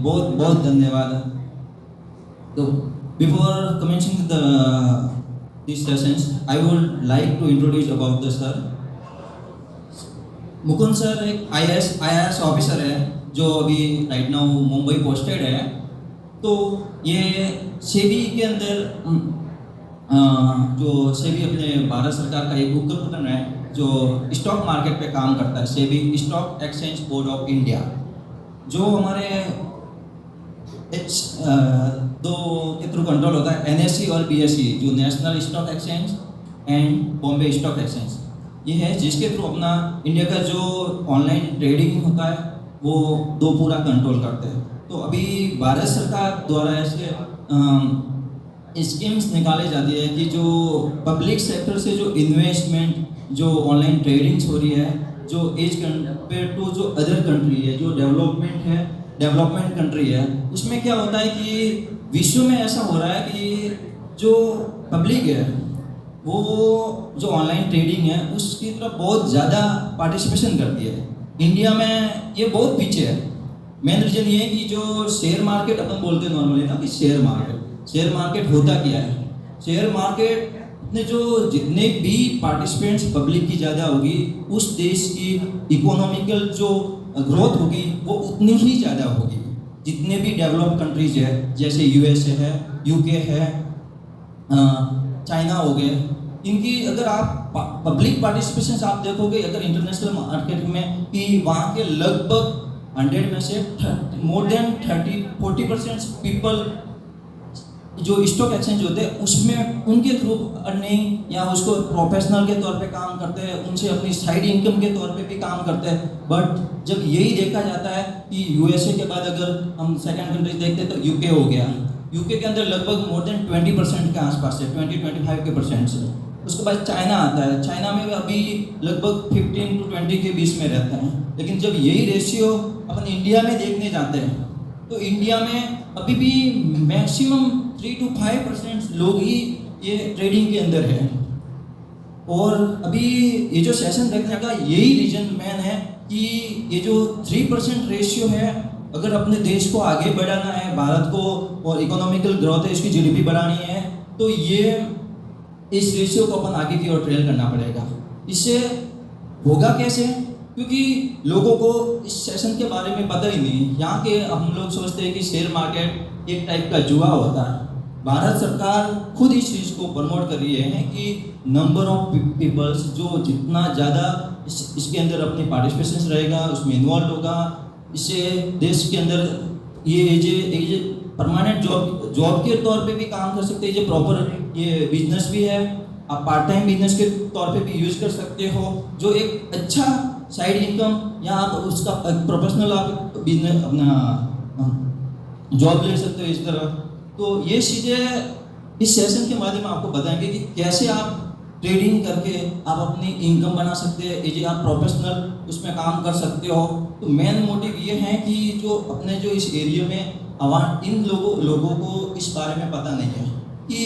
बहुत बहुत धन्यवाद। So before commencing these sessions, I would like to introduce about the sir. Mukund sir एक IAS officer है जो अभी राइट नाउ मुंबई पोस्टेड है। तो ये सेबी के अंदर जो सेबी अपने भारत सरकार का एक उपक्रम है जो स्टॉक मार्केट पे काम करता है, SEBI stock exchange board of India, जो हमारे दो के थ्रू कंट्रोल होता है, NSE और BSE, जो national stock exchange and Bombay stock exchange. ये है जिसके थ्रू अपना इंडिया का जो ऑनलाइन ट्रेडिंग होता है वो दो पूरा कंट्रोल करते हैं। तो अभी भारत सरकार द्वारा ऐसे स्कीम्स निकाले जाती है कि जो पब्लिक सेक्टर से जो इन्वेस्टमेंट जो ऑनलाइन ट्रेडिंग्स हो रही है, जो एज कंपेयर टू जो अदर कंट्री है, जो डेवलपमेंट कंट्री है, उसमें क्या होता है कि विश्व में ऐसा हो रहा है कि जो पब्लिक है वो जो ऑनलाइन ट्रेडिंग है उसकी तरफ बहुत ज़्यादा पार्टिसिपेशन करती है। इंडिया में ये बहुत पीछे है। मेन रीजन ये है कि जो शेयर मार्केट अपन बोलते हैं नॉर्मली ना कि शेयर मार्केट होता क्या है। शेयर मार्केट में जो जितने भी पार्टिसिपेंट्स पब्लिक की ज़्यादा होगी उस देश की इकोनॉमिकल जो ग्रोथ होगी वो उतनी ही ज़्यादा होगी। जितने भी डेवलप कंट्रीज है जैसे USA है, UK है, चाइना हो गए, इनकी अगर आप पब्लिक पार्टिसिपेशन आप देखोगे अगर इंटरनेशनल मार्केट में कि वहाँ के लगभग 100 में से मोर देन 30-40% पीपल जो स्टॉक एक्सचेंज होते हैं उसमें उनके थ्रू अर्निंग या उसको प्रोफेशनल के तौर पे काम करते हैं, उनसे अपनी साइड इनकम के तौर पे भी काम करते हैं। बट जब यही देखा जाता है कि USA के बाद अगर हम सेकंड कंट्रीज देखते हैं तो UK हो गया। UK के अंदर लगभग मोर देन 20% के आसपास है, 20-25% से। उसके बाद चाइना आता है, चाइना में अभी लगभग 15 to 20 के बीच में रहता है। लेकिन जब यही रेशियो अपन इंडिया में देखने जाते हैं तो इंडिया में अभी भी मैक्सिमम 3 to 5% लोग ही ये ट्रेडिंग के अंदर है। और अभी ये जो सेशन देखने का यही रीजन मैन है कि ये जो 3% रेशियो है, अगर अपने देश को आगे बढ़ाना है, भारत को और इकोनॉमिकल ग्रोथ है, इसकी GDP बढ़ानी है, तो ये इस रेशियो को अपन आगे की ओर ट्रेल करना पड़ेगा। इससे होगा कैसे? क्योंकि लोगों को इस सेशन के बारे में पता ही नहीं। यहाँ के हम लोग सोचते हैं कि शेयर मार्केट एक टाइप का जुआ होता है। भारत सरकार खुद इस चीज़ को प्रमोट कर रही है कि नंबर ऑफ पीपल्स जो जितना ज़्यादा इसके अंदर अपनी पार्टिसिपेशन रहेगा, उसमें इन्वॉल्व होगा, इससे देश के अंदर ये एज परमानेंट जॉब के तौर पे भी काम कर सकते हैं। ये प्रॉपर ये बिजनेस भी है, आप पार्ट टाइम बिजनेस के तौर पे भी यूज़ कर सकते हो, जो एक अच्छा साइड इनकम या आप उसका प्रोफेशनल आप बिजनेस अपना जॉब ले सकते हो इस तरह। तो ये चीज़ें इस सेशन के माध्यम में आपको बताएंगे कि कैसे आप ट्रेडिंग करके आप अपनी इनकम बना सकते हैं, ये आप प्रोफेशनल उसमें काम कर सकते हो। तो मेन मोटिव ये है कि जो अपने जो इस एरिया में इन लोगों को इस बारे में पता नहीं है कि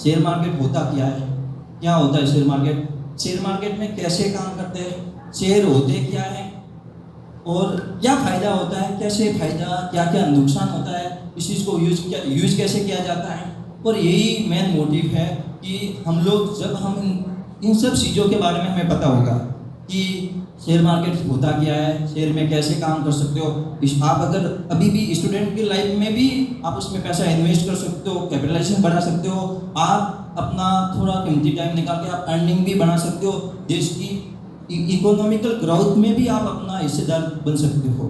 शेयर मार्केट होता क्या होता है शेयर मार्केट में कैसे काम करते हैं, शेयर होते क्या है और क्या फ़ायदा होता है, कैसे फ़ायदा क्या नुकसान होता है, इस चीज़ को यूज़ कैसे किया जाता है। और यही मेन मोटिव है कि हम लोग जब हम इन सब चीज़ों के बारे में हमें पता होगा कि शेयर मार्केट होता क्या है, शेयर में कैसे काम कर सकते हो। आप अगर अभी भी स्टूडेंट की लाइफ में भी आप उसमें पैसा इन्वेस्ट कर सकते हो, कैपिटलाइजेशन बढ़ा सकते हो, आप अपना थोड़ा कीमती टाइम निकाल के आप अर्निंग भी बना सकते हो, देश की इकोनॉमिकल ग्रोथ में भी आप अपना हिस्सेदार बन सकते हो।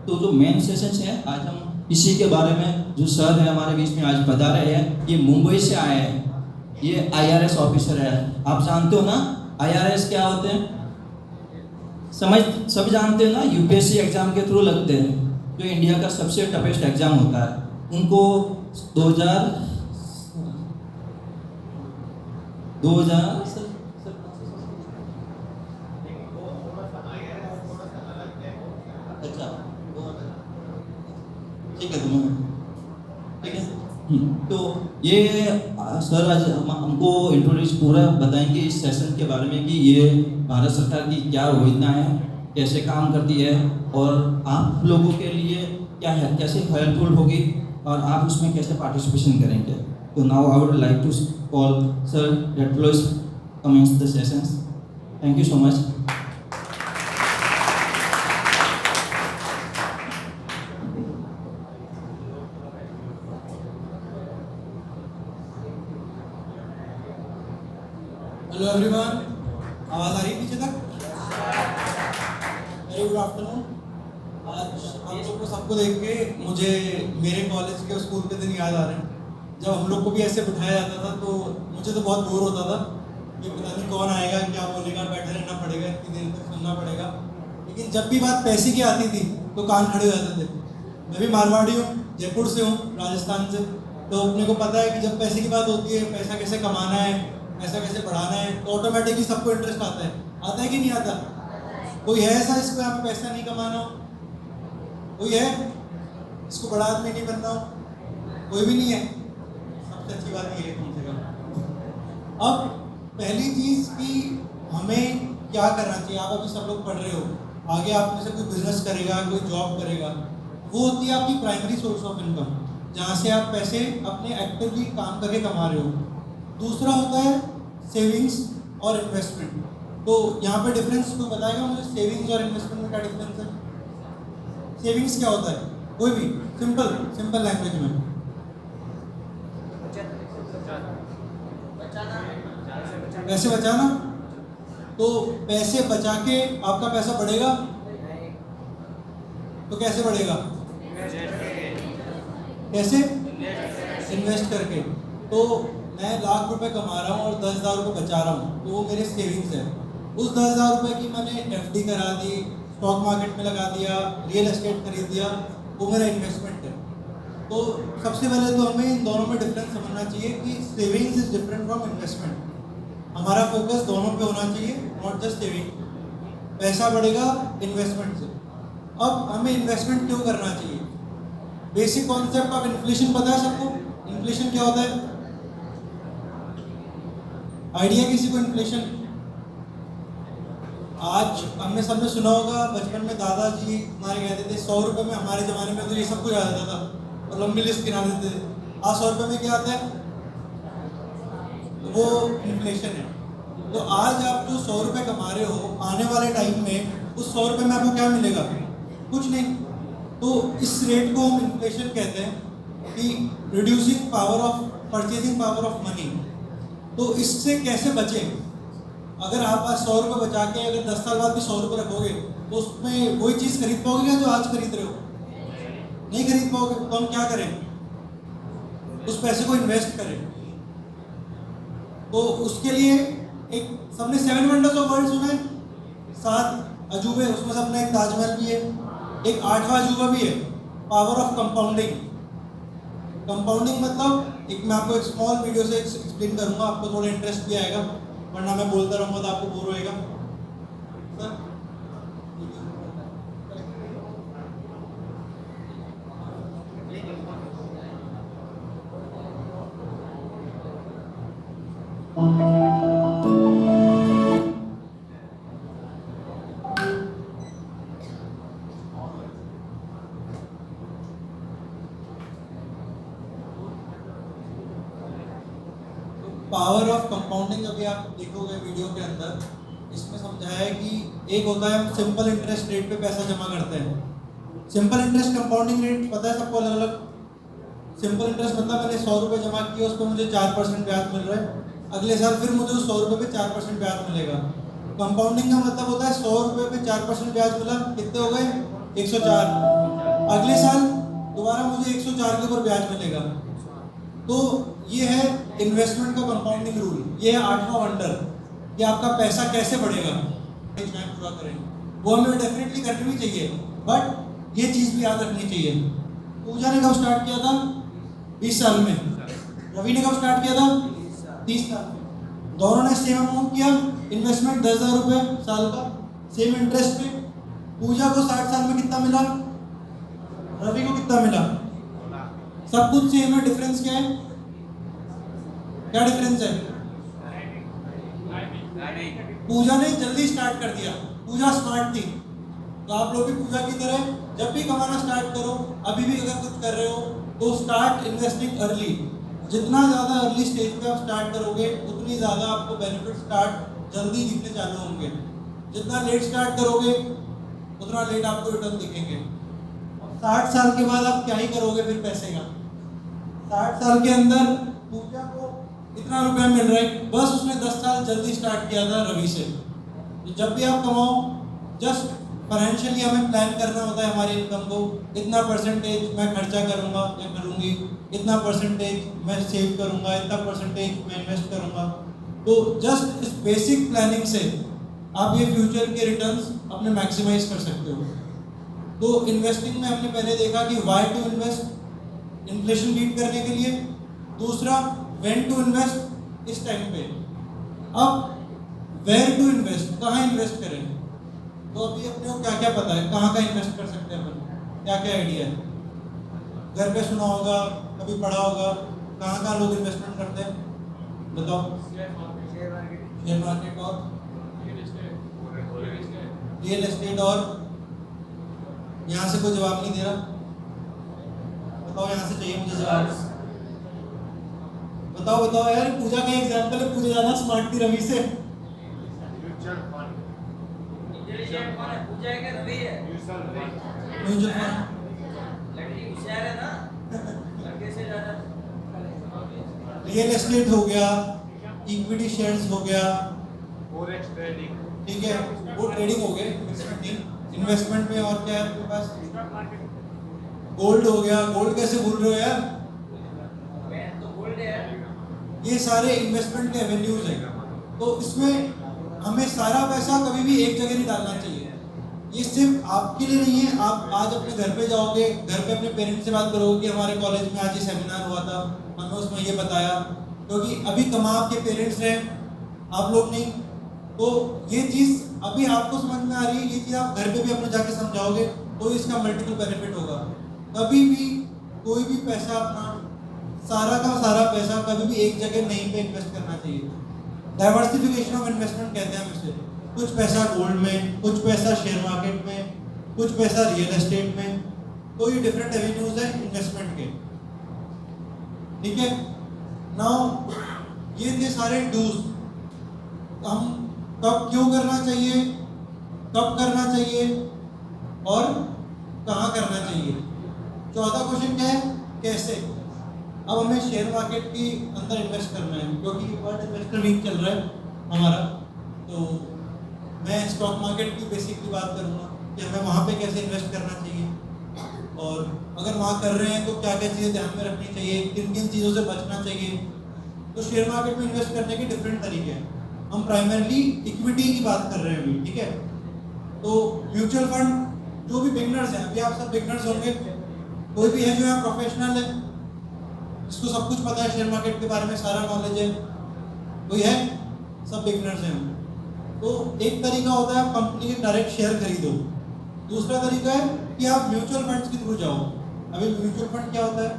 तो जो मेन सेशन है आज हम इसी के बारे में, जो सर है हमारे बीच में आज बता रहे हैं, ये मुंबई से आए हैं, ये IRS ऑफिसर है। आप जानते हो ना IRS क्या होते हैं? सब जानते हैं ना, UPSC एग्जाम के थ्रू लगते हैं, जो इंडिया का सबसे टफेस्ट एग्जाम होता है। उनको 2000 ठीक है। तो ये सर आज हमको इंट्रोड्यूस पूरा बताएंगे इस सेशन के बारे में कि ये भारत सरकार की क्या योजना है, कैसे काम करती है और आप लोगों के लिए क्या है, कैसे हेल्पफुल होगी और आप उसमें कैसे पार्टिसिपेशन करेंगे। तो now I would like to call sir that please commence the sessions. Thank you so much. Hello everyone, आवाज़ आ रही है पीछे तक? Very good afternoon. आज आप लोग को सबको देख के मुझे मेरे कॉलेज के स्कूल के दिन याद आ रहे हैं। जब हम लोग को भी ऐसे बिठाया जाता था तो मुझे तो बहुत बोर होता था कि पता नहीं कौन आएगा, क्या बोलेगा, बैठे रहना पड़ेगा, इतनी देर तक सुनना पड़ेगा। लेकिन जब भी बात पैसे की आती थी तो कान खड़े हो जाते थे। मैं भी मारवाड़ी हूँ, जयपुर से हूँ, राजस्थान से। तो अपने को पता है कि जब पैसे की बात होती है, पैसा कैसे कमाना है, पैसा कैसे बढ़ाना है, तो ऑटोमेटिकली सबको इंटरेस्ट आता है कि नहीं आता? कोई है ऐसा इसको यहाँ पे पैसा नहीं कमाना हो? कोई है इसको बड़ा आदमी नहीं बनना हो? कोई भी नहीं है। सबसे अच्छी बात ये है कम से कम। अब पहली चीज़ कि हमें क्या करना चाहिए। आप अभी सब लोग पढ़ रहे हो, आगे आप में से कोई बिजनेस करेगा, कोई जॉब करेगा, वो होती है आपकी प्राइमरी सोर्स ऑफ इनकम, जहाँ से आप पैसे अपने एक्टिवली काम करके कमा रहे हो। दूसरा होता है सेविंग्स और इन्वेस्टमेंट। तो यहाँ पे डिफरेंस कोई बताएगा मुझे, सेविंग्स और इन्वेस्टमेंट में क्या डिफरेंस है? सेविंग्स क्या होता है? कोई भी सिंपल लैंग्वेज में। पैसे बचाना। तो पैसे बचा के आपका पैसा बढ़ेगा तो कैसे बढ़ेगा? कैसे? इन्वेस्ट करके। तो मैं लाख रुपए कमा रहा हूँ और 10,000 रुपये बचा रहा हूँ, तो वो मेरे सेविंग्स है। उस 10,000 रुपये की मैंने FD करा दी, स्टॉक मार्केट में लगा दिया, रियल एस्टेट खरीद दिया, वो मेरा इन्वेस्टमेंट है। तो सबसे पहले तो हमें इन दोनों में डिफरेंस समझना चाहिए कि savings is different from investment. हमारा फोकस दोनों पे होना चाहिए, नॉट जस्ट सेविंग। पैसा बढ़ेगा इन्वेस्टमेंट से। अब हमें इन्वेस्टमेंट क्यों करना चाहिए? बेसिक कॉन्सेप्ट ऑफ इन्फ्लेशन पता है सबको? इन्फ्लेशन क्या होता है? आइडिया किसी को इन्फ्लेशन? आज हमने सबने सुना होगा, बचपन में दादाजी हमारे कहते थे 100 रुपये में, हमारे ज़माने में तो ये सब कुछ आ जाता था और लंबी लिस्ट गिना देते थे। आज 100 रुपये में क्या आता है? वो इन्फ्लेशन है। तो आज आप जो 100 रुपये कमा रहे हो, आने वाले टाइम में उस 100 रुपये में आपको क्या मिलेगा? कुछ नहीं। तो इस रेट को हम इन्फ्लेशन कहते हैं कि reducing power of purchasing power of money. तो इससे कैसे बचें? अगर आप आज 100 रुपये बचा के अगर 10 साल बाद भी 100 रुपये रखोगे तो उसमें वही चीज़ खरीद पाओगे क्या जो आज खरीद रहे हो? नहीं खरीद पाओगे। तो हम क्या करें? उस पैसे को इन्वेस्ट करें। तो उसके लिए एक सबने 7 वंडर्स ऑफ वर्ल्ड सुना है, 7 अजूबे, उसमें से अपना एक ताजमहल भी है, एक 8वां अजूबा भी है, पावर ऑफ कंपाउंडिंग। कंपाउंडिंग मतलब एक मैं आपको एक स्मॉल वीडियो से एक्सप्लेन करूंगा, आपको थोड़ा इंटरेस्ट भी आएगा, वरना मैं बोलता रहूँगा तो आपको बोर होएगा। पावर ऑफ कंपाउंडिंग अभी आप देखोगे वीडियो के अंदर, इसमें समझाया है कि एक होता है हम सिंपल इंटरेस्ट रेट पे पैसा जमा करते हैं। सिंपल इंटरेस्ट कंपाउंडिंग रेट पता है सबको अलग अलग? सिंपल इंटरेस्ट मतलब मैंने 100 रुपये जमा किए, उस पर मुझे 4% ब्याज मिल रहा है, अगले साल फिर मुझे उस 100 रुपये पे 4% ब्याज मिलेगा। कंपाउंडिंग का मतलब होता है 100 रुपये पे 4% ब्याज मिला, कितने हो गए? 104। अगले साल दोबारा मुझे 104 के ऊपर ब्याज मिलेगा। तो ये है इन्वेस्टमेंट का कंपाउंडिंग रूल। ये है 8वां वंडर कि आपका पैसा कैसे बढ़ेगा। पूरा करें वो हमें डेफिनेटली करनी भी चाहिए, बट ये चीज़ भी याद रखनी चाहिए। पूजा ने कब स्टार्ट किया था? 20 साल में। रवि ने कब स्टार्ट किया था? 30 साल में। दोनों ने सेम अमाउंट किया इन्वेस्टमेंट, 10,000 रुपये साल का, सेम इंटरेस्ट पे। पूजा को 60 साल में कितना मिला? रवि को कितना मिला? सब कुछ सेम है, डिफरेंस क्या है? क्या डिफरेंस है? पूजा ने जल्दी स्टार्ट कर दिया, पूजा स्मार्ट थी। तो आप लोग भी पूजा की तरह जब भी कमाना स्टार्ट करो, अभी भी अगर कुछ कर रहे हो तो स्टार्ट इन्वेस्टिंग अर्ली। जितना ज़्यादा अर्ली स्टेज पे आप स्टार्ट करोगे उतनी ज़्यादा आपको बेनिफिट स्टार्ट जल्दी दिखने चालू होंगे। जितना लेट स्टार्ट करोगे उतना लेट आपको रिटर्न दिखेंगे। 60 साल के बाद आप क्या ही करोगे फिर पैसे का? 60 साल के अंदर पूजा को इतना रुपया मिल रहा है, बस उसने 10 साल जल्दी स्टार्ट किया था रवि से। तो जब भी आप कमाओ, जस्ट फाइनेंशियली हमें प्लान करना होता है हमारी इनकम को। इतना परसेंटेज मैं खर्चा करूंगा या करूंगी, इतना परसेंटेज मैं सेव करूंगा, इतना परसेंटेज मैं इन्वेस्ट करूंगा। तो जस्ट इस बेसिक प्लानिंग से आप ये फ्यूचर के रिटर्न्स अपने मैक्सिमाइज कर सकते हो। तो इन्वेस्टिंग में हमने पहले देखा कि why to invest, inflation beat करने के लिए। दूसरा, व्हेन टू इन्वेस्ट, इस टाइम पे। अब वेयर टू इन्वेस्ट, कहाँ इन्वेस्ट करें? तो अभी अपने को क्या क्या पता है, कहाँ का इन्वेस्ट कर सकते हैं अपन, क्या क्या आइडिया है? घर पे सुना होगा, कभी पढ़ा होगा, कहाँ लोग इन्वेस्टमेंट करते हैं, बताओ? शेयर मार्केट और रियल एस्टेट। और यहाँ से कोई जवाब नहीं दे रहा, बताओ, यहाँ से चाहिए मुझे जवाब। बताओ बताओ यार, पूजा का एग्जाम्पल है, पूजा ज्यादा स्मार्ट थी रवि से। म्यूचुअल फंड रियल एस्टेट हो गया, इक्विटी शेयर्स हो गया, ठीक है, वो ट्रेडिंग हो गए। इन्वेस्टमेंट में और क्या है आपके पास? गोल्ड हो गया। गोल्ड कैसे भूल रहे हो यार? ये सारे इन्वेस्टमेंट के एवेन्यूज हैं। तो इसमें हमें सारा पैसा कभी भी एक जगह नहीं डालना चाहिए। ये सिर्फ आपके लिए नहीं है। आप आज अपने घर पे जाओगे, घर पे अपने पेरेंट्स से बात करोगे कि हमारे कॉलेज में आज ये सेमिनार हुआ था, हमने उसमें ये बताया, क्योंकि अभी कमा आपके पेरेंट्स हैं, आप लोग नहीं। तो ये चीज़ अभी आपको समझ में आ रही है, ये चीज़ आप घर पे भी अपने जाके समझाओगे तो इसका मल्टीपल बेनिफिट होगा। कभी भी कोई भी पैसा अपना, सारा का सारा पैसा कभी भी एक जगह नहीं पे इन्वेस्ट करना चाहिए। डाइवर्सिफिकेशन ऑफ इन्वेस्टमेंट कहते हैं हम इसे। कुछ पैसा गोल्ड में, कुछ पैसा शेयर मार्केट में, कुछ पैसा रियल एस्टेट में। तो ये डिफरेंट एवेन्यूज है इन्वेस्टमेंट के, ठीक है। नाउ ये थे सारे डूज। हम कब क्यों करना चाहिए, कब करना चाहिए और कहाँ करना चाहिए। चौथा क्वेश्चन क्या है, कैसे। अब हमें शेयर मार्केट के अंदर इन्वेस्ट करना है, क्योंकि वर्ल्ड इन्वेस्टर वीक चल रहा है हमारा। तो मैं स्टॉक मार्केट की बेसिकली बात करूँगा कि हमें वहाँ पे कैसे इन्वेस्ट करना चाहिए, और अगर वहाँ कर रहे हैं तो क्या क्या चीज़ें ध्यान में रखनी चाहिए, किन किन चीज़ों से बचना चाहिए। तो शेयर मार्केट में इन्वेस्ट करने के डिफरेंट तरीके हैं। हम प्राइमरली इक्विटी की बात कर रहे हैं अभी, ठीक है। तो म्यूचुअल फंड, जो भी बिगनर्स हैं, अभी आप सब बिगनर्स होंगे, कोई भी है जो यहाँ प्रोफेशनल है, इसको सब कुछ पता है शेयर मार्केट के बारे में, सारा नॉलेज है, कोई है? सब बिगनर्स हैं। तो एक तरीका होता है आप कंपनी के डायरेक्ट शेयर खरीदो। दूसरा तरीका है कि आप म्यूचुअल फंड्स के थ्रू जाओ। अभी म्यूचुअल फंड क्या होता है?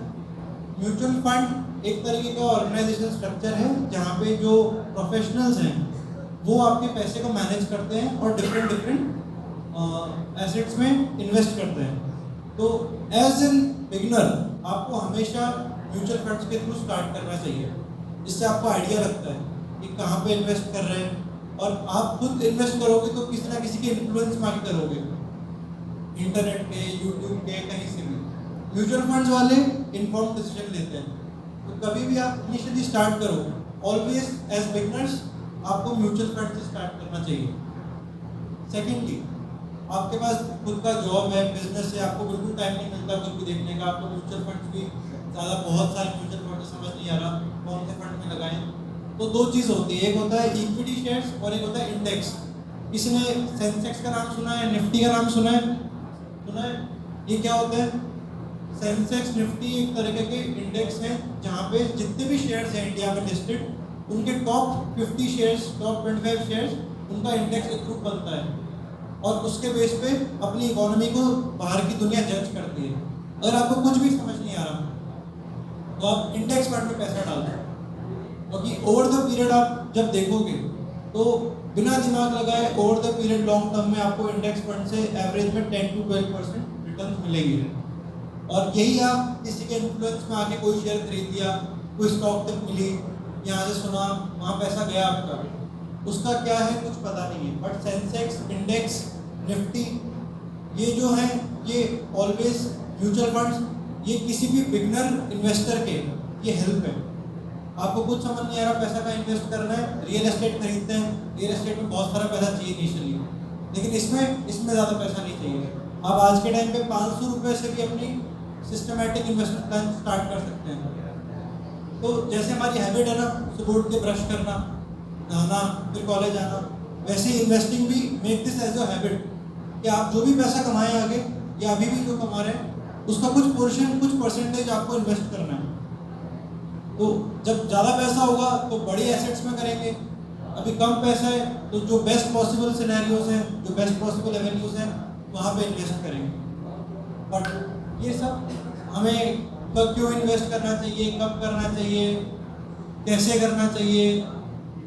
म्यूचुअल फंड एक तरीके का ऑर्गेनाइजेशन स्ट्रक्चर है जहाँ पे जो प्रोफेशनल्स हैं वो आपके पैसे को मैनेज करते हैं और डिफरेंट एसेट्स में इन्वेस्ट करते हैं। तो एज एन बिगिनर आपको हमेशा म्यूचुअल फंड्स के थ्रू स्टार्ट करना चाहिए, जिससे आपको आइडिया लगता है कि कहाँ पे इन्वेस्ट कर रहे हैं। और आप खुद इन्वेस्ट करोगे तो किसी ना किसी के इन्फ्लुएंस में आके करोगे, इंटरनेट पे, यूट्यूब पे, कहीं से भी। म्यूचुअल फंड्स वाले इन्फॉर्म डिसीजन लेते हैं। तो कभी भी आप इनिशियली स्टार्ट करो, ऑलवेज एज बिगनर्स आपको म्यूचुअल फंड से स्टार्ट करना चाहिए। सेकेंडली, आपके पास खुद का जॉब है, बिजनेस है, आपको बिल्कुल टाइम नहीं मिलता कुछ भी देखने का, आपको म्यूचुअल फंड भी ज़्यादा, बहुत सारे म्यूचुअल फंड समझ नहीं आ रहा कौन से फंड में लगाएं। तो दो चीज़ होती है, एक होता है इक्विटी शेयर्स और एक होता है इंडेक्स। किसी ने सेंसेक्स का नाम सुना है, निफ्टी का नाम सुना है? सुना है? ये क्या होता है? सेंसेक्स, निफ्टी एक तरीके के इंडेक्स हैं जहाँ पे जितने भी शेयर्स हैं इंडिया में लिस्टेड, उनके टॉप 50 शेयर्स, टॉप 25 शेयर्स, उनका इंडेक्स एक ग्रुप बनता है और उसके बेस पे अपनी इकोनॉमी को बाहर की दुनिया जज करती है। अगर आपको कुछ भी समझ नहीं आ रहा तो आप इंडेक्स फंड में पैसा डाल दें, क्योंकि ओवर द पीरियड आप जब देखोगे तो बिना दिमाग लगाए over the period long term में आपको इंडेक्स फंड से एवरेज में 10 to 12% रिटर्न मिलेंगे। और यही आप किसी के इन्फ्लुएंस में आके कोई शेयर खरीद लिया, कोई स्टॉक टिप मिली, यहाँ से सुना, वहाँ पैसा गया आपका, उसका क्या है कुछ पता नहीं है। बट सेंसेक्स, इंडेक्स, निफ्टी, ये जो है ये ऑलवेज म्यूचुअल फंड्स, ये किसी भी बिगनर इन्वेस्टर के ये हेल्प है। आपको कुछ समझ नहीं आ रहा पैसा का इन्वेस्ट करना है, रियल एस्टेट खरीदते हैं, रियल एस्टेट में बहुत सारा पैसा चाहिए इनिशियली, लेकिन इसमें ज़्यादा पैसा नहीं चाहिए। आप आज के टाइम पे 500 रुपये से भी अपनी सिस्टमैटिक इन्वेस्टमेंट प्लान स्टार्ट कर सकते हैं। तो जैसे हमारी हैबिट है ना सुबह उठ के ब्रश करना, नहाना, फिर कॉलेज आना, वैसे ही इन्वेस्टिंग भी make this as a habit कि आप जो भी पैसा कमाएं आगे या अभी भी जो कमा रहे हैं उसका कुछ पोर्शन, कुछ परसेंटेज आपको इन्वेस्ट करना है। तो जब ज़्यादा पैसा होगा तो बड़ी एसेट्स में करेंगे, अभी कम पैसा है तो जो बेस्ट पॉसिबल सिनेरियोज हैं, जो बेस्ट पॉसिबल एवेन्यूज हैं वहाँ पे इन्वेस्ट करेंगे। बट ये सब हमें कब क्यों इन्वेस्ट करना चाहिए, कब करना चाहिए, कैसे करना चाहिए,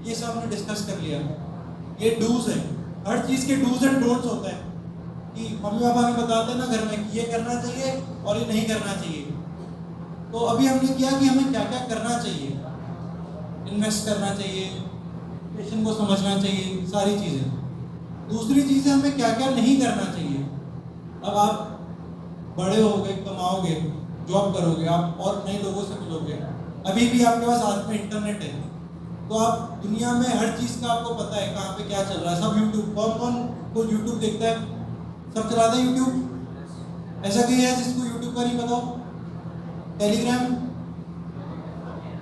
ये सब हमने डिस्कस कर लिया। ये डूज है, हर चीज़ के डूज एंड डोंट्स होते हैं कि मम्मी पापा हमें बताते हैं ना घर में कि ये करना चाहिए और ये नहीं करना चाहिए। तो अभी हमने किया कि हमें क्या क्या करना चाहिए, इन्वेस्ट करना चाहिए, पेशेंट को समझना चाहिए, सारी चीज़ें। दूसरी चीज़ है हमें क्या क्या नहीं करना चाहिए। अब आप बड़े होगे, कमाओगे, जॉब करोगे, आप और नए लोगों से मिलोगे, अभी भी आपके पास हाथ में इंटरनेट है, तो आप दुनिया में हर चीज़ का आपको पता है कहाँ पे क्या चल रहा है। सब यूट्यूब, कौन कौन को यूट्यूब देखता है, सब चलाते हैं यूट्यूब। ऐसा कोई है जिसको यूट्यूब का नहीं पता हो? टेलीग्राम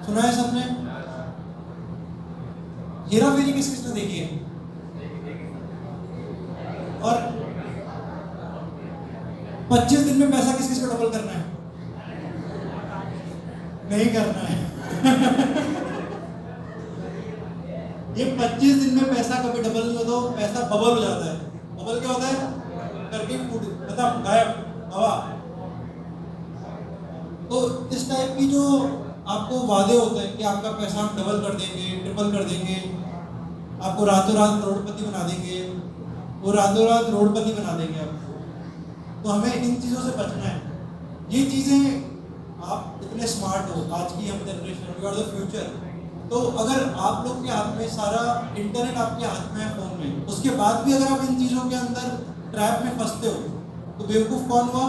सुना है सबने? हेरा फेरी किस किसने देखी है? और 25 दिन में पैसा किस किस को डबल करना है? नहीं करना है। ये 25 दिन में पैसा कभी डबल नहीं होता, पैसा बबल हो जाता है। बबल क्या होता है? करके फूट, खत्म, गायब, हवा। तो इस टाइप की जो आपको वादे होते हैं कि आपका पैसा हम डबल कर देंगे, ट्रिपल कर देंगे, आपको रातों रात करोड़पति बना देंगे, वो रातों रात करोड़पति बना देंगे आपको। तो हमें इन चीज़ों से बचना है। ये चीज़ें, आप इतने स्मार्ट हो, आज की हम generation, you are the future. तो अगर आप लोग के हाथ में सारा इंटरनेट आपके हाथ में है फ़ोन में, उसके बाद भी अगर आप इन चीज़ों के अंदर ट्रैप में फंसते हो तो बेवकूफ़ कौन हुआ?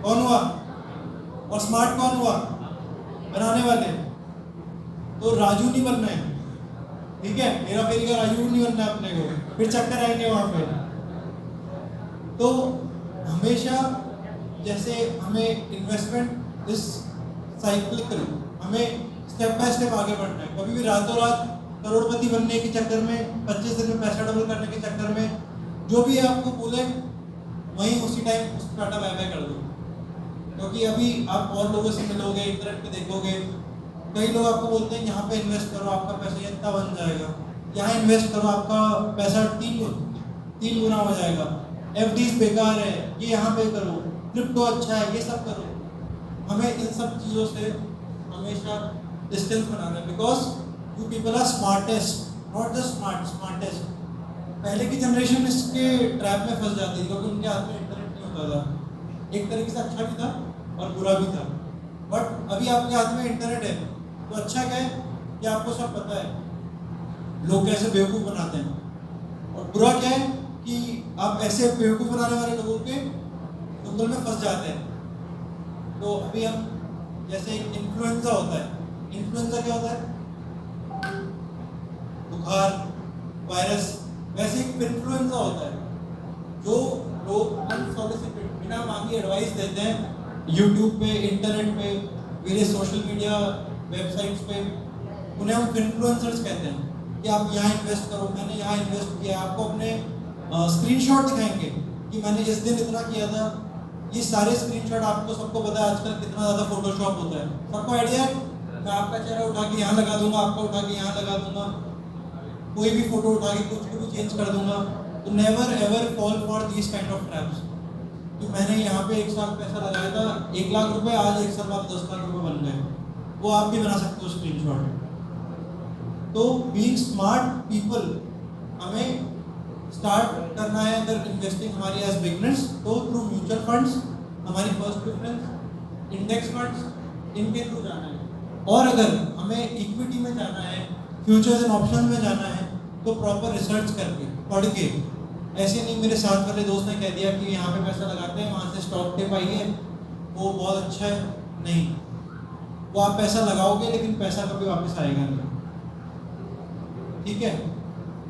कौन हुआ? और स्मार्ट कौन हुआ? बनाने वाले। तो राजू नहीं बनना है, ठीक है? हेरा फेरी का राजू नहीं बनना है अपने को, फिर चक्कर आएंगे वहाँ पे। तो हमेशा जैसे हमें इन्वेस्टमेंट इस साइक्लिकल, हमें स्टेप बाय स्टेप आगे बढ़ना है। कभी भी रातों रात करोड़पति बनने के चक्कर में, 25 दिन में पैसा डबल करने के चक्कर में जो भी आपको बोले वहीं उसी टाइम उसको टाटा बाय बाय कर दो। क्योंकि अभी आप और लोगों से मिलोगे, इंटरनेट पे देखोगे, कई लोग आपको बोलते हैं यहाँ पे इन्वेस्ट करो आपका पैसा ये इतना बन जाएगा, यहाँ इन्वेस्ट करो आपका पैसा तीन गुना हो जाएगा, एफडीज बेकार है, ये यहाँ पे करो, क्रिप्टो अच्छा है, ये सब करो। हमें इन सब चीज़ों से हमेशा डिस्टेंस बनाना है, because you people are smartest, not just smartest. पहले की जनरेशन इसके ट्रैप में फंस जाती थी क्योंकि उनके हाथ में इंटरनेट नहीं होता था। एक तरीके से अच्छा भी था और बुरा भी था। बट अभी आपके हाथ में इंटरनेट है तो अच्छा क्या है कि आपको सब पता है लोग कैसे बेवकूफ़ बनाते हैं, और बुरा क्या है कि आप ऐसे बेवकूफ़ बनाने वाले लोगों के दंगल में फंस जाते हैं। तो अभी हम जैसे इन्फ्लुएंजा होता है, इन्फ्लुएंजा क्या होता है? बुखार, वायरस, वैसे एक इन्फ्लुएंजा होता है जो लोग अनसॉलिसिटेड, बिना मांगी एडवाइस देते हैं यूट्यूब पे, इंटरनेट पे, मेरे सोशल मीडिया वेबसाइट्स पे। उन्हें हम इन्फ्लुएंसर्स कहते हैं कि आप यहाँ इन्वेस्ट करो, मैंने यहाँ इन्वेस्ट किया, आपको अपने स्क्रीनशॉट दिखाएंगे कि मैंने इस दिन इतना किया था। ये सारे स्क्रीनशॉट आपको सबको पता है आजकल कितना ज़्यादा फोटोशॉप होता है, सबको आइडिया है। मैं आपका चेहरा उठा के यहाँ लगा दूंगा, आपका उठा के यहाँ लगा दूंगा, कोई भी फोटो उठा के कुछ को भी चेंज कर दूंगा। तो never ever fall for this kind of traps कि मैंने यहाँ पे 1 साल पैसा लगाया था 1 लाख रुपए, आज 1 साल बाद 10 लाख रुपए बन गए, वो आप भी बना सकते हो स्क्रीनशॉट। तो बीइंग स्मार्ट पीपल, हमें स्टार्ट करना है अगर इन्वेस्टिंग हमारी एज बिगनर्स तो थ्रू म्यूचुअल फंड्स हमारी फर्स्ट प्रेफरेंस, इंडेक्स फंड्स इनके थ्रू जाना है। और अगर हमें इक्विटी में जाना है, फ्यूचर्स एंड ऑप्शन में जाना है तो प्रॉपर रिसर्च करके पढ़ के, ऐसे नहीं मेरे साथ वाले दोस्त ने कह दिया कि यहाँ पे पैसा लगाते हैं वहाँ से स्टॉक टिप आई है वो बहुत अच्छा है, नहीं, वो आप पैसा लगाओगे लेकिन पैसा कभी वापस आएगा नहीं। ठीक है,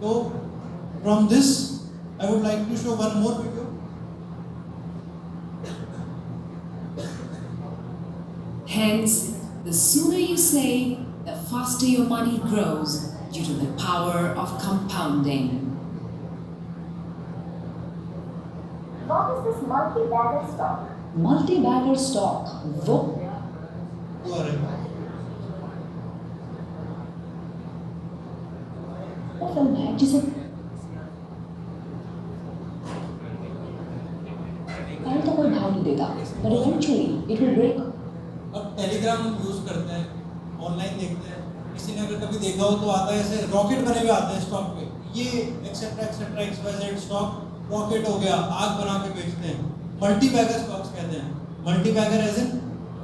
तो from this I would like to show one more video. Hence, the sooner you save, the faster your money grows due to the power of compounding. What is this multi-bagger stock? Multi-bagger stock, वो वो आ रहा है। Film है जिसे पहले तो कोई भाव नहीं देता, but eventually it will break. अब टेलीग्राम हम यूज़ करते हैं, ऑनलाइन देखते हैं, किसी ने अगर कभी देखा हो तो आता है ऐसे रॉकेट बने हुए आते हैं स्टॉक पे, ये etcetera etcetera XYZ stock rocket हो गया, आग बना के बेचते हैं। मल्टी बैगर स्टॉक्स कहते हैं। Multi bagger as in,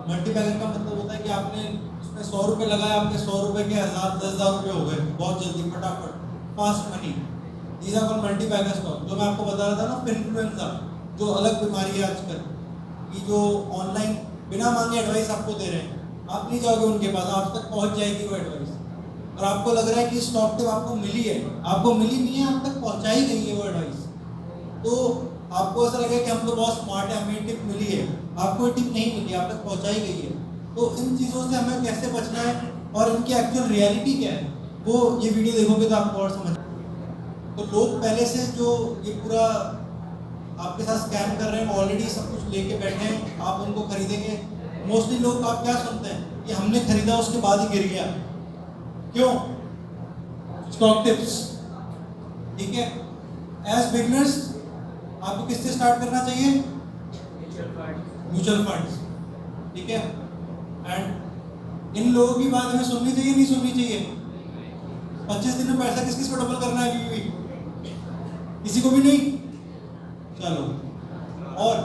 multi bagger का मतलब होता है कि आपने उसमें 100 रुपये लगाया, आपके 100 रुपये के 1000 रुपये हो गए बहुत जल्दी, फटाफट, fast money. These are called multi bagger stock. जो मैं आपको बता रहा था ना, इन्फ्लुएंजा, जो अलग बीमारी है आजकल कि जो ऑनलाइन बिना मांगे एडवाइस आपको दे रहे हैं, आप नहीं जाओगे उनके पास, आप तक पहुंच जाएगी वो एडवाइस, और आपको लग रहा है कि स्टॉक टिप आपको मिली है, आपको मिली नहीं है, आप तक पहुंचाई गई है वो एडवाइस। तो आपको ऐसा लगेगा कि हम तो बहुत स्मार्ट है, हमें टिप मिली है, आपको टिप नहीं मिली, आप तक पहुंचाई गई है। तो इन चीज़ों से हमें कैसे बचना है और इनकी एक्चुअल रियलिटी क्या है, वो ये वीडियो देखोगे तो आपको और समझ। तो लोग पहले से जो ये पूरा आपके साथ स्कैम कर रहे हैं, ऑलरेडी सब कुछ लेके बैठे हैं, आप उनको खरीदेंगे। मोस्टली लोग आप क्या सुनते हैं कि हमने खरीदा उसके बाद ही गिर गया, क्यों? Stock tips. ठीक है, एज बिगनर्स आपको किससे स्टार्ट करना चाहिए? Mutual funds. ठीक है, एंड इन लोगों की बात हमें सुननी चाहिए नहीं सुननी चाहिए? 25 दिन में पैसा किस किस को डबल करना है अभी भी? किसी को भी नहीं। चलो, और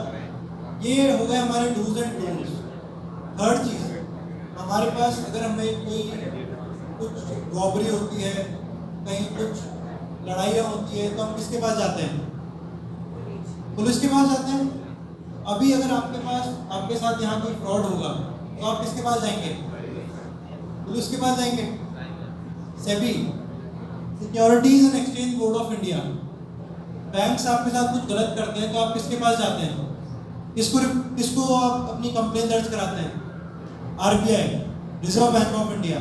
ये हो गए हमारे डूज एंड डोंट्स। थर्ड चीज, हमारे पास अगर हमें कोई कुछ रॉबरी होती है, कहीं कुछ लड़ाइयाँ होती है, तो हम किसके पास जाते हैं? पुलिस के पास जाते हैं। अभी अगर आपके पास, आपके साथ यहाँ कोई फ्रॉड होगा तो आप किसके पास जाएंगे? पुलिस के पास जाएंगे। SEBI, securities and exchange board of India, banks आपके साथ कुछ गलत करते हैं तो आप किसके पास जाते हैं? किसको आप अपनी कंप्लेन दर्ज कराते हैं? RBI, reserve bank of India.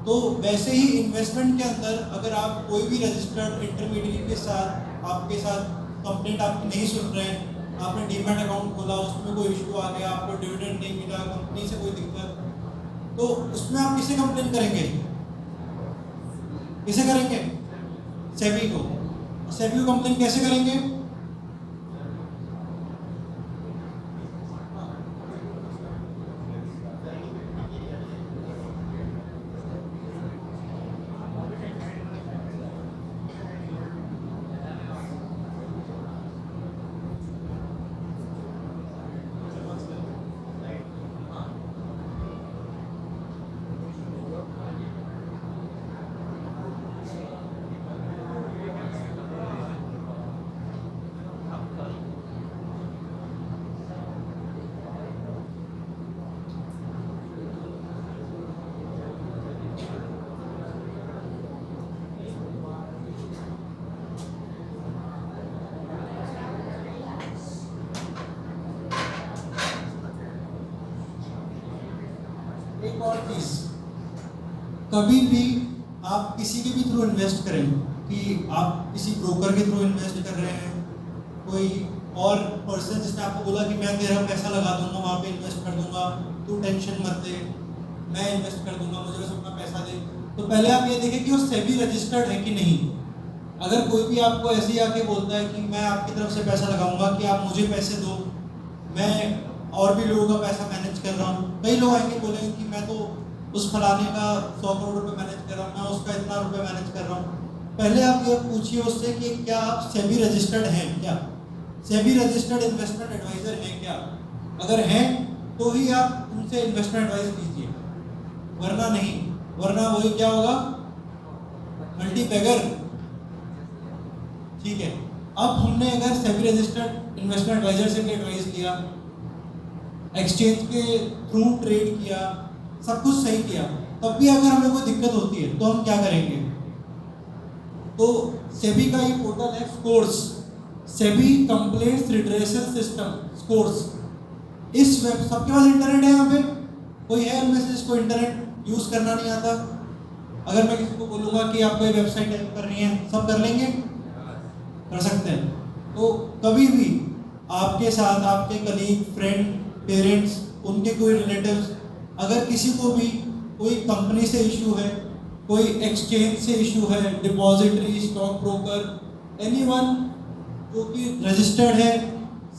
तो वैसे ही इन्वेस्टमेंट के अंदर अगर आप कोई भी रजिस्टर्ड इंटरमीडिएट के साथ, आपके साथ कंप्लेंट आपकी नहीं सुन रहे हैं, आपने डीमैट अकाउंट खोला, उसमें कोई इशू आ गया, आपको डिविडेंड नहीं मिला, कंपनी से कोई दिक्कत, तो उसमें आप किसे कंप्लेन करेंगे? किसे करेंगे? सेबी को। सेबी को कंप्लेन कैसे करेंगे? एक और चीज, कभी भी आप किसी के भी थ्रू इन्वेस्ट करें, कि आप किसी ब्रोकर के थ्रू इन्वेस्ट कर रहे हैं, कोई और पर्सन जिसने आपको बोला कि मैं तेरा पैसा लगा दूंगा, वहाँ पे इन्वेस्ट कर दूंगा, तू टेंशन मत ले, मैं इन्वेस्ट कर दूंगा, मुझे बस अपना पैसा दे, तो पहले आप ये देखें कि वो सेबी रजिस्टर्ड है कि नहीं। अगर कोई भी आपको ऐसे ही आके बोलता है कि मैं आपकी तरफ से पैसा लगाऊंगा, कि आप मुझे पैसे दो, मैं और भी लोगों का पैसा मैनेज कर रहा हूँ। कई लोग आएंगे बोलेंगे कि मैं तो उस फलाने का 100 करोड़ रुपए मैनेज कर रहा हूँ, मैं उसका इतना रुपये मैनेज कर रहा हूँ। पहले आप ये पूछिए उससे कि क्या आप सेबी रजिस्टर्ड हैं, क्या सेबी रजिस्टर्ड इन्वेस्टमेंट एडवाइजर हैं क्या। अगर हैं तो ही आप उनसे इन्वेस्टमेंट एडवाइस लीजिए, वरना नहीं, वरना वही क्या होगा, मल्टीबैगर। ठीक है, अब हमने अगर सेबी रजिस्टर्ड इन्वेस्टमेंट एडवाइजर से भी एडवाइस लिया, एक्सचेंज के थ्रू ट्रेड किया, सब कुछ सही किया, तब भी अगर हमें कोई दिक्कत होती है तो हम क्या करेंगे। तो सेबी का ये पोर्टल है scores, SEBI complaints redressal system scores. इस वेब, सबके पास इंटरनेट है यहाँ पे, कोई है उनमें से जिसको इंटरनेट यूज करना नहीं आता। अगर मैं किसी को बोलूँगा कि आपको ये वेबसाइट हेल्प करनी है, सब कर लेंगे, कर सकते हैं। तो कभी भी आपके साथ आपके कलीग, फ्रेंड, पेरेंट्स, उनके कोई रिलेटिव्स, अगर किसी को भी कोई कंपनी से इशू है, कोई एक्सचेंज से इशू है, डिपॉजिटरी, स्टॉक ब्रोकर, एनीवन जो कि रजिस्टर्ड है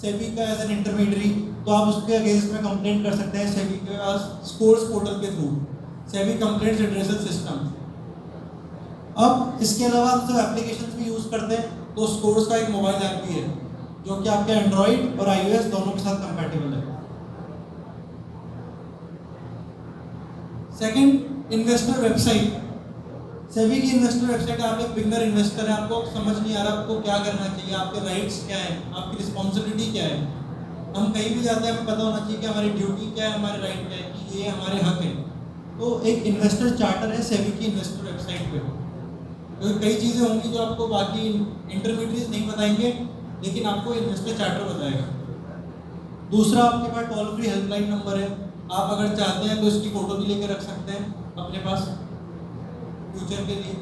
सेबी का एज एन इंटरमीडियरी, तो आप उसके अगेंस्ट में कंप्लेंट कर सकते हैं सेबी के पास स्कोर्स पोर्टल के through, SEBI complaint redressal system. अब इसके अलावा हम सब एप्लीकेशंस भी यूज़ करते हैं, तो स्कोर्स का एक मोबाइल ऐप भी है जो कि आपके एंड्रॉइड और iOS दोनों के साथ कंपैटिबल है। Second, investor website. सेबी की इन्वेस्टर वेबसाइट, आप एक बिगनर इन्वेस्टर है, आपको समझ नहीं आ रहा आपको क्या करना चाहिए, आपके राइट्स क्या है, आपकी रिस्पॉन्सिबिलिटी क्या है। हम कहीं भी जाते हैं हमें पता होना चाहिए कि हमारी ड्यूटी क्या है, हमारे राइट क्या है, कि ये हमारे हक है। तो एक इन्वेस्टर चार्टर है सेबी की इन्वेस्टर वेबसाइट पे, क्योंकि कई चीज़ें होंगी जो आपको बाकी इंटरमीडिएट नहीं बताएंगे, लेकिन आपको इन्वेस्टर चार्टर बताएगा। दूसरा, आपके पास टोल फ्री हेल्पलाइन नंबर है, आप अगर चाहते हैं तो इसकी फ़ोटो भी लेकर रख सकते हैं अपने पास फ्यूचर के लिए।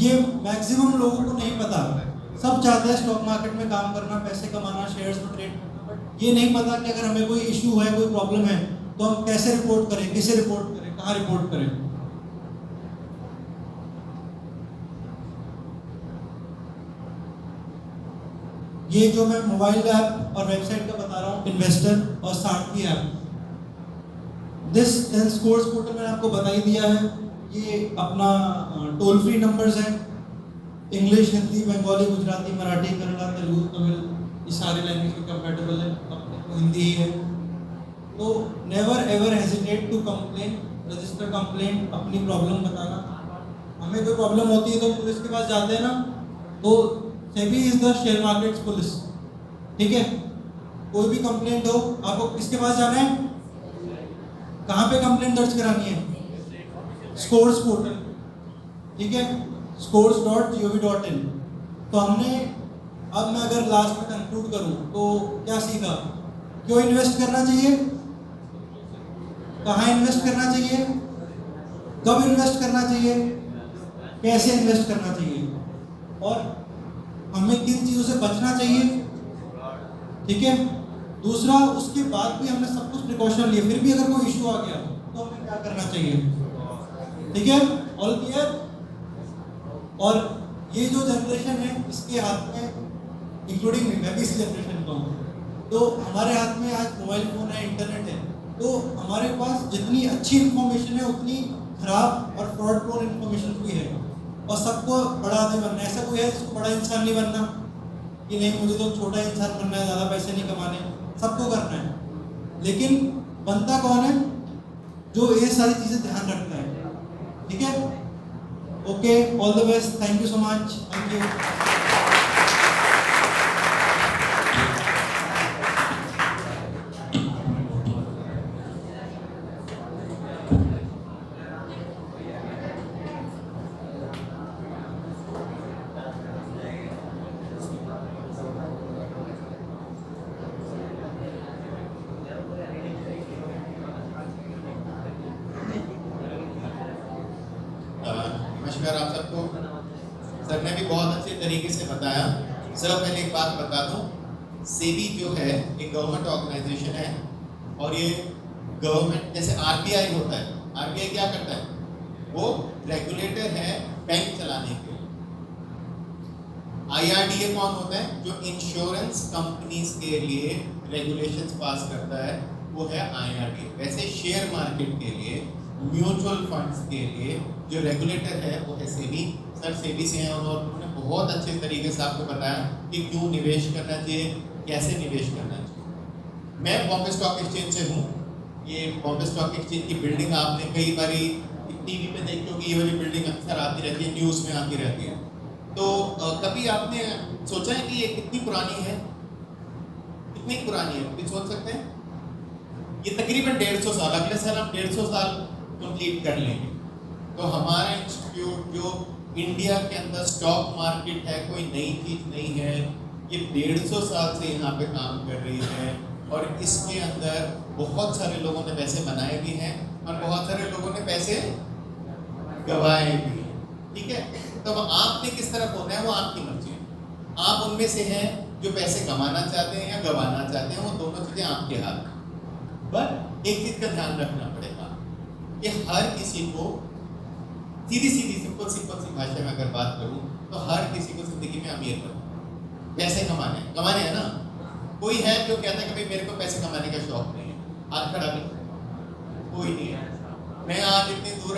ये मैक्सिमम लोगों को नहीं पता, सब चाहते हैं स्टॉक मार्केट में काम करना, पैसे कमाना, शेयर्स में ट्रेड करना, बट ये नहीं पता कि अगर हमें कोई इशू है, कोई प्रॉब्लम है, तो हम कैसे रिपोर्ट करें, किसे रिपोर्ट करें, कहाँ रिपोर्ट करें। ये जो मैं मोबाइल ऐप और वेबसाइट का बता रहा हूँ, इन्वेस्टर और सारथी ऐप, दिस स्कोर्स पोर्टल मैंने आपको बता ही दिया है। ये अपना टोल फ्री नंबर्स हैं, इंग्लिश, हिंदी, बंगाली, गुजराती, मराठी, कन्नड़ा, तेलुगु, तमिल, ये सारे लैंग्वेज के कंपैटिबल है, अपने को हिंदी ही है। तो never ever hesitate to complain, register complaint, अपनी प्रॉब्लम बताना। हमें कोई प्रॉब्लम होती है तो पुलिस के पास जाते हैं ना, तो SEBI is the share markets police. ठीक है, कोई भी कंप्लेंट हो, आपको किसके पास जाना है, कहाँ पे कंप्लेंट दर्ज करानी है, स्कोर्स पोर्टल। ठीक है, scores.gov.in। तो हमने, अब मैं अगर लास्ट में कंक्लूड करूं तो क्या सीखा, क्यों इन्वेस्ट करना चाहिए, कहाँ इन्वेस्ट करना चाहिए, कब इन्वेस्ट करना चाहिए, कैसे इन्वेस्ट करना चाहिए, और हमें किन चीज़ों से बचना चाहिए। ठीक है, दूसरा, उसके बाद भी हमने सब कुछ प्रिकॉशन लिए, फिर भी अगर कोई इशू आ गया तो हमें क्या करना चाहिए। ठीक है, ऑल क्लियर। और ये जो जनरेशन है इसके हाथ में, इंक्लूडिंग मैं भी इसी जनरेशन का हूँ, तो हमारे हाथ में आज मोबाइल फ़ोन है, इंटरनेट है, तो हमारे पास जितनी अच्छी इन्फॉर्मेशन है उतनी खराब और फ्रॉड प्रोन इन्फॉर्मेशन भी है। और सबको बड़ा आदमी बनना है, ऐसा कोई है जिसको बड़ा इंसान नहीं बनना कि नहीं मुझे तो छोटा इंसान बनना है, ज़्यादा पैसे नहीं कमाने, सबको करना है। लेकिन बनता कौन है, जो ये सारी चीज़ें ध्यान रखता है। ठीक है, okay, all the best, thank you so much, thank you. नमस्कार आप सबको। सर ने भी बहुत अच्छे तरीके से बताया। सर पहले एक बात बता दूं, सेबी जो है एक गवर्नमेंट ऑर्गेनाइजेशन है, और ये गवर्नमेंट, जैसे आरबीआई होता है, आरबीआई क्या करता है, वो रेगुलेटर है बैंक चलाने के। आईआरडीए कौन होता है, जो इंश्योरेंस कंपनीज के लिए रेगुलेशंस पास करता है, वो है आईआरडीए। वैसे शेयर मार्केट के लिए म्यूचुअल फंड्स के लिए जो रेगुलेटर है वो है सेबी। सर सेबी से हैं और उन्होंने बहुत अच्छे तरीके से आपको बताया कि क्यों निवेश करना चाहिए, कैसे निवेश करना चाहिए। मैं बॉम्बे स्टॉक एक्सचेंज से हूँ। ये बॉम्बे स्टॉक एक्सचेंज की बिल्डिंग आपने कई बारी टीवी पे देखी होगी, ये वाली बिल्डिंग अक्सर आती रहती है, न्यूज़ में आती रहती है। तो कभी आपने सोचा है कि ये कितनी पुरानी है? कितनी पुरानी है कभी सोच सकते हैं? ये तकरीबन 150 साल, अगले साल हम 150 साल कंप्लीट कर लेंगे। तो हमारा इंस्टीट्यूट जो इंडिया के अंदर स्टॉक मार्केट है, कोई नई चीज़ नहीं है, ये 150 साल से यहाँ पे काम कर रही है और इसके अंदर बहुत सारे लोगों ने पैसे बनाए भी हैं और बहुत सारे लोगों ने पैसे गवाए भी हैं। ठीक है, तो आपने किस तरफ होना है वो आपकी मर्जी है। आप उनमें से हैं जो पैसे कमाना चाहते हैं या गंवाना चाहते हैं, वो दोनों चीज़ें आपके हाथ में। बट एक चीज़ का ध्यान रखना पड़ेगा कि हर किसी को सीधी सिंपल सी भाषा में अगर बात करूँ तो हर किसी को ज़िंदगी में अमीर बनना, पैसे कमाने हैं ना। कोई है जो कहता है कि भाई मेरे को पैसे कमाने का शौक नहीं है, हाथ खड़ा कर, कोई नहीं है। मैं आज इतनी दूर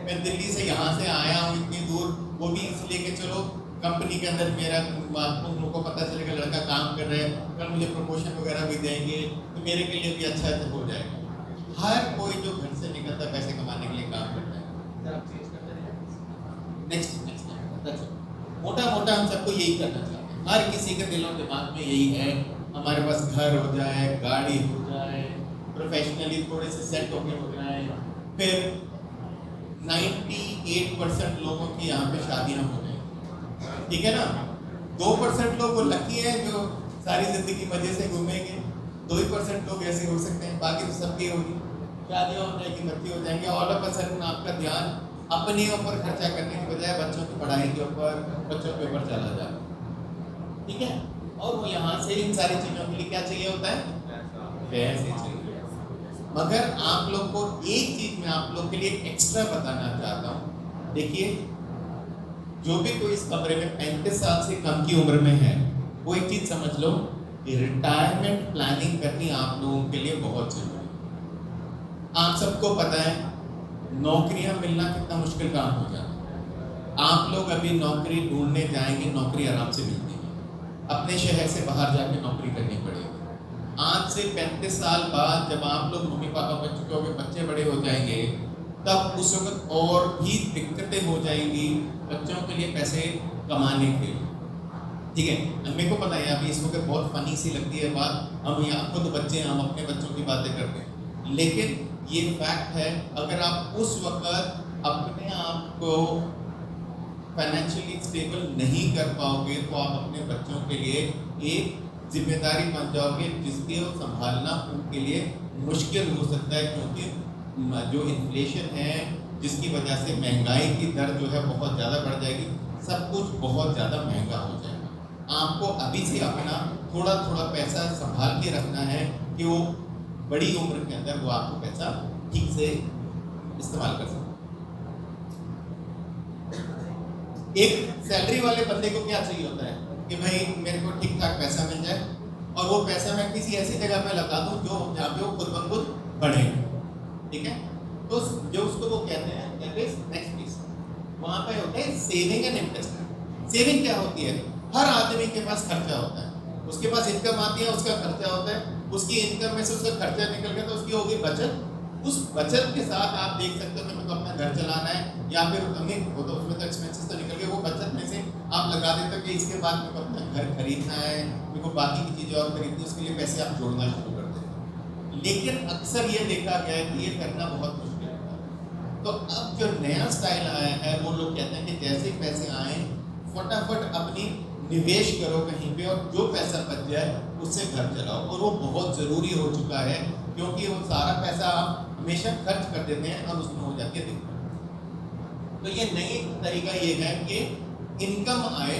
मैं दिल्ली से यहाँ से आया हूँ इतनी दूर, वो भी इसलिए कि चलो कंपनी के अंदर मेरा तुम लोगों को पता चलेगा लड़का काम कर रहे हैं, कल मुझे प्रमोशन वगैरह भी देंगे तो मेरे के लिए भी अच्छा हो जाएगा। हर कोई जो घर से निकलता पैसे कमाने के लिए काम करता है। नेक्स्ट मोटा हम सबको यही करना चाहते हैं, हर किसी के दिलों दिमाग में यही है, हमारे पास घर हो जाए, गाड़ी हो जाए, प्रोफेशनली थोड़े से सेट होके हो जाए। फिर 98% लोगों की यहाँ पे शादियाँ हो जाएंगी, ठीक है ना। 2% लोग वो लकी हैं जो सारी जिंदगी मजे से घूमेंगे, 2% लोग ऐसे हो सकते हैं, बाकी तो सबकी होगी, शादियाँ हो जाएगी, बच्चे हो जाएंगे। ऑल ऑफ अ सडन आपका ध्यान अपने ऊपर खर्चा करने के बजाय बच्चों की पढ़ाई के ऊपर, बच्चों के ऊपर चला जाता है, ठीक है। और वो यहाँ से इन सारी चीज़ों के लिए क्या चाहिए होता है? पैसे चाहिए। मगर आप लोग को एक चीज़ मैं आप लोग के लिए एक्स्ट्रा बताना चाहता हूँ। देखिए, जो भी कोई इस कमरे में 35 साल से कम की उम्र में है, वो एक चीज़ समझ लो कि रिटायरमेंट प्लानिंग करनी आप लोगों के लिए बहुत जरूरी है। आप सबको पता है नौकरियां मिलना कितना मुश्किल काम हो जाता है। आप लोग अभी नौकरी ढूंढने जाएंगे, नौकरी आराम से मिलती है, अपने शहर से बाहर जाके नौकरी करनी पड़ेगी। आज से 35 साल बाद जब आप लोग मम्मी पापा बन चुके होंगे, बच्चे बड़े हो जाएंगे, तब उस वक्त और भी दिक्कतें हो जाएंगी बच्चों के लिए पैसे कमाने के लिए, ठीक है। मेरे को पता है अभी इस वक्त बहुत फनी सी लगती है बात, हम यहाँ खुद बच्चे हैं, हम अपने बच्चों की बातें करते हैं, लेकिन ये फैक्ट है। अगर आप उस वक्त अपने आप को फाइनेंशियली स्टेबल नहीं कर पाओगे तो आप अपने बच्चों के लिए एक जिम्मेदारी बन जाओगे जिसके संभालना उनके लिए मुश्किल हो सकता है, क्योंकि जो इन्फ्लेशन है जिसकी वजह से महंगाई की दर जो है बहुत ज़्यादा बढ़ जाएगी, सब कुछ बहुत ज़्यादा महंगा हो जाएगा। आपको अभी से अपना थोड़ा थोड़ा पैसा संभाल के रखना है कि वो बड़ी उम्र के अंदर वो आपको पैसा ठीक से इस्तेमाल कर सके। एक सैलरी वाले बंदे को क्या चाहिए होता है कि भाई मेरे को ठीक ठाक पैसा मिल जाए और वो पैसा मैं किसी ऐसी जगह पे लगा दूं जो जहाँ पे वो खुद ब खुद बढ़े, ठीक है। तो जो उसको वो कहते हैं नेक्स्ट प्लीज, वहाँ पे होता है सेविंग एंड इन्वेस्टमेंट। सेविंग क्या होती है? हर आदमी के पास खर्चा होता है, उसके पास इनकम आती है, उसका खर्चा होता है, उसकी इनकम में से उसका खर्चा निकल गया तो उसकी होगी बचत। उस बचत के साथ आप देख सकते हो कि मेरे को अपना घर चलाना है या फिर वो तो उसमें तो एक्सपेंसेस तो निकल गए, वो बचत में से आप लगा देते हो कि इसके बाद मेरे को अपना घर खरीदना है, मेरे को बाकी की चीज़ें और खरीदनी, उसके लिए पैसे आप जोड़ना शुरू कर देते हो। लेकिन अक्सर ये देखा गया है कि ये करना बहुत मुश्किल होता है। तो अब जो नया स्टाइल आया है वो लोग कहते हैं कि जैसे ही पैसे आए फटाफट अपनी निवेश करो कहीं पे और जो पैसा बच जाए उससे घर चलाओ। और वो बहुत ज़रूरी हो चुका है क्योंकि वो सारा पैसा आप हमेशा खर्च कर देते हैं और उसमें हो जाती है दिक्कत। तो ये नई तरीका ये है कि इनकम आए,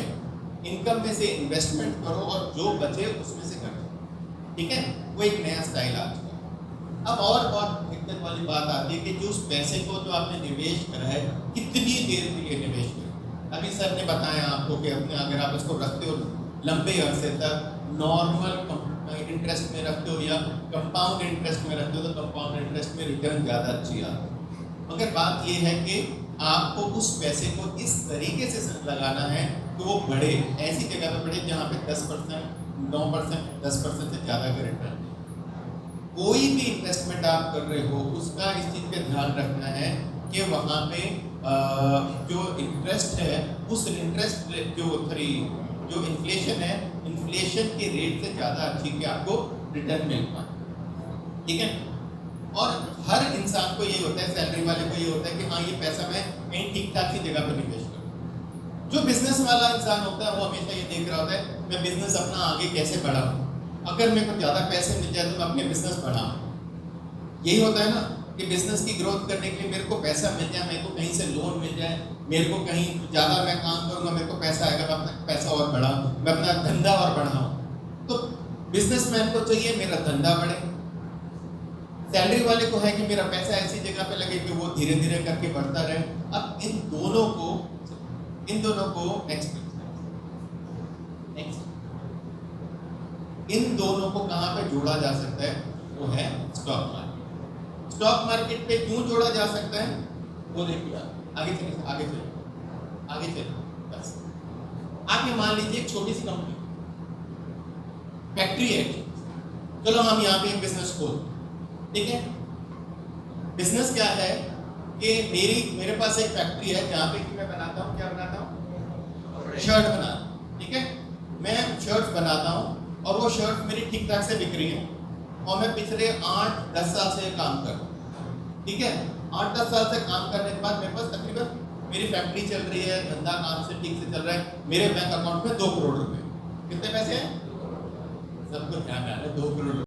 इनकम में से इन्वेस्टमेंट करो और जो बचे उसमें से खर्च, ठीक है। वो एक नया स्टाइल आ चुका है। अब और बहुत दिक्कत वाली बात आती है कि जो उस पैसे को जो आपने निवेश करा है कितनी देर के लिए निवेश करें। अभी सर ने बताया आपको कि अपने अगर आप इसको रखते हो लंबे अरसे तक नॉर्मल इंटरेस्ट में रखते हो या कंपाउंड इंटरेस्ट में रखते हो तो कंपाउंड इंटरेस्ट में रिटर्न ज़्यादा अच्छी आती है। मगर बात ये है कि आपको उस पैसे को इस तरीके से लगाना है कि वो बढ़े, ऐसी जगह पे बढ़े जहाँ पे 10%, 9%, 10% से ज़्यादा का रिटर्न। कोई भी इन्वेस्टमेंट आप कर रहे हो उसका इस चीज़ पे ध्यान रखना है कि वहाँ पे जो इंटरेस्ट है उस इंटरेस्ट जो इन्फ्लेशन है, इन्फ्लेशन के रेट से ज़्यादा अच्छी कि आपको रिटर्न मिल पाए, ठीक है। और हर इंसान को यही होता है, सैलरी वाले को ये होता है कि हाँ ये पैसा मैं कहीं ठीक ठाक सी जगह पर निवेश करूँ। जो बिजनेस वाला इंसान होता है वो हमेशा ये देख रहा होता है मैं बिजनेस अपना आगे कैसे बढ़ाऊँ, अगर मेरे को ज़्यादा पैसे मिल जाए तो मैं अपने बिजनेस बढ़ाऊँ। यही होता है ना कि बिजनेस की ग्रोथ करने के लिए मेरे को पैसा मिल जाए, मेरे को कहीं से लोन मिल जाए, मेरे को कहीं ज़्यादा मैं काम करूँगा, मेरे को पैसा आएगा, मैं अपना पैसा और बढ़ाऊँ, मैं अपना धंधा और बढ़ाऊँ। तो बिजनेसमैन को चाहिए मेरा धंधा बढ़े, सैलरी वाले को है कि मेरा पैसा ऐसी जगह पे लगे कि वो धीरे धीरे करके बढ़ता रहे। अब इन दोनों को इन दोनों को कहाँ पे जोड़ा जा सकता है, वो है स्टॉक मार्केट। स्टॉक मार्केट पे क्यों जोड़ा जा सकता है वो देखिए, आगे चलिए बस। आपने मान लीजिए एक छोटी सी कंपनी, फैक्ट्री है, चलो हम यहाँ पे एक बिजनेस खोल, ठीक है। बिजनेस क्या है कि मेरे पास एक फैक्ट्री है जहाँ पे मैं बनाता हूँ, क्या बनाता हूँ, शर्ट बनाता हूँ, ठीक है। मैं शर्ट बनाता हूँ और वो शर्ट मेरी ठीक ठाक से बिक रही है और मैं पिछले 8-10 साल से काम कर रहा हूँ, ठीक है। 8-10 साल से काम करने के बाद मेरे पास तकरीबन मेरी फैक्ट्री चल रही है, धंधा काम से ठीक से चल रहा है, मेरे बैंक अकाउंट में 2 करोड़ रुपए। कितने पैसे हैं, सबको ध्यान आ रहा है, 2 करोड़।